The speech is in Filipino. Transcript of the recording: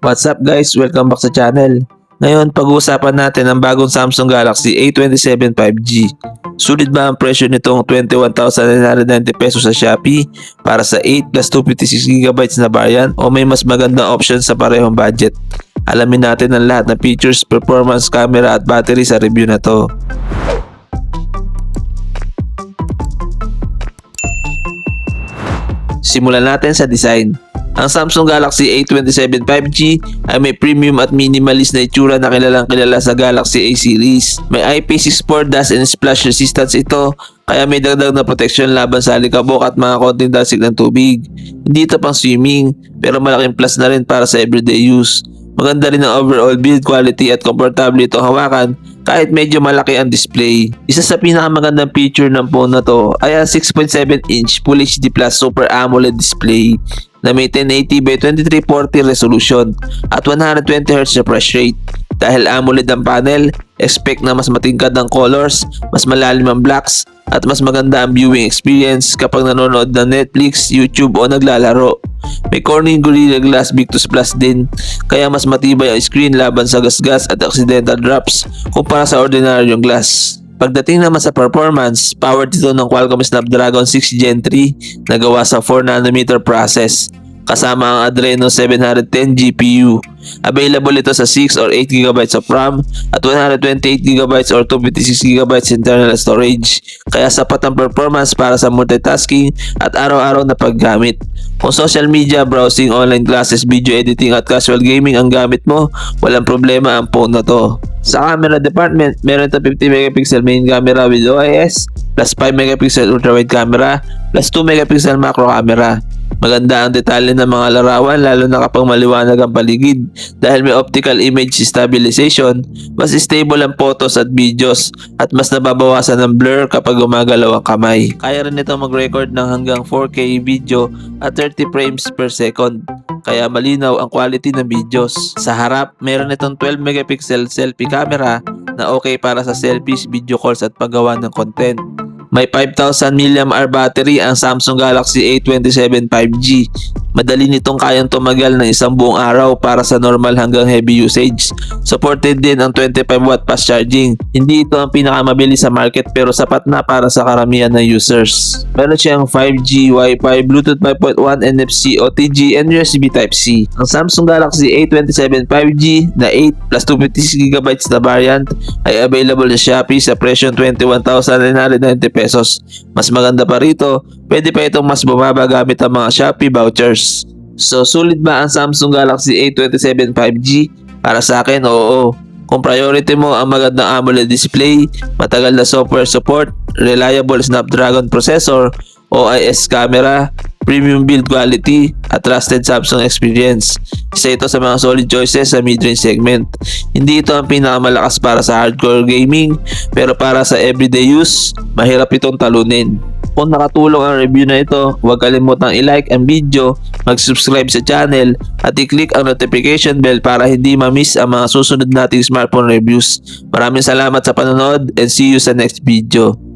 What's up guys? Welcome back sa channel. Ngayon, pag-uusapan natin ang bagong Samsung Galaxy A27 5G. Sulit ba ang presyo nitong 21,990 pesos sa Shopee para sa 8 plus 256GB na variant o may mas magandang option sa parehong budget? Alamin natin ang lahat ng features, performance, camera at battery sa review na to. Simulan natin sa design. Ang Samsung Galaxy A27 5G ay may premium at minimalist na itsura na kilalang kilala sa Galaxy A series. May IP64 dust and splash resistance ito, kaya may dagdag na proteksyon laban sa alikabok at mga konting dasig ng tubig. Hindi ito pang swimming, pero malaking plus na rin para sa everyday use. Maganda rin ang overall build quality at komportable itong hawakan kahit medyo malaki ang display. Isa sa pinakamagandang feature ng phone na to ay ang 6.7-inch Full HD Plus Super AMOLED display na may 1080 by 2340 resolution at 120Hz refresh rate. Dahil AMOLED ang panel, expect na mas matingkad ang colors, mas malalim ang blacks, at mas maganda ang viewing experience kapag nanonood ng Netflix, YouTube o naglalaro. May Corning Gorilla Glass Victus Plus din, kaya mas matibay ang screen laban sa gasgas at accidental drops kumpara sa ordinaryong glass. Pagdating naman sa performance, powered ito ng Qualcomm Snapdragon 6 Gen 3 na gawa sa 4nm process kasama ang Adreno 710 GPU. Available ito sa 6 or 8GB of RAM at 128GB or 256GB internal storage, kaya sapat ang performance para sa multitasking at araw-araw na paggamit. Kung social media, browsing, online classes, video editing at casual gaming ang gamit mo, walang problema ang phone na to. Sa camera department, meron ito 50MP main camera with OIS plus 5MP ultra-wide camera plus 2MP macro camera. Maganda ang detalye ng mga larawan lalo na kapag maliwanag ang paligid dahil may optical image stabilization, mas stable ang photos at videos at mas nababawasan ng blur kapag gumagalaw ang kamay. Kaya rin ito mag-record ng hanggang 4K video at 30 frames per second, kaya malinaw ang quality ng videos. Sa harap, meron itong 12MP selfie camera na okay para sa selfies, video calls at paggawa ng content. May 5,000 mAh battery ang Samsung Galaxy A27 5G. Madali nitong kayang tumagal ng isang buong araw para sa normal hanggang heavy usage. Supported din ang 25W fast charging. Hindi ito ang pinakamabilis sa market pero sapat na para sa karamihan ng users. Meron siyang 5G, Wi-Fi, Bluetooth 5.1, NFC, OTG, and USB Type-C. Ang Samsung Galaxy A27 5G na 8 plus 256GB na variant ay available sa Shopee sa presyong 21,990 pesos. Mas maganda pa rito, pwede pa itong mas bumaba gamit ang mga Shopee vouchers. So, sulit ba ang Samsung Galaxy A27 5G? Para sa akin, oo. Kung priority mo ang magandang AMOLED display, matagal na software support, reliable Snapdragon processor, OIS camera, premium build quality, at trusted Samsung experience, isa ito sa mga solid choices sa mid-range segment. Hindi ito ang pinakamalakas para sa hardcore gaming, pero para sa everyday use, mahirap itong talunin. Kung nakatulong ang review na ito, huwag kalimutang i-like ang video, mag-subscribe sa channel, at i-click ang notification bell para hindi ma-miss ang mga susunod nating smartphone reviews. Maraming salamat sa panonood and see you sa next video.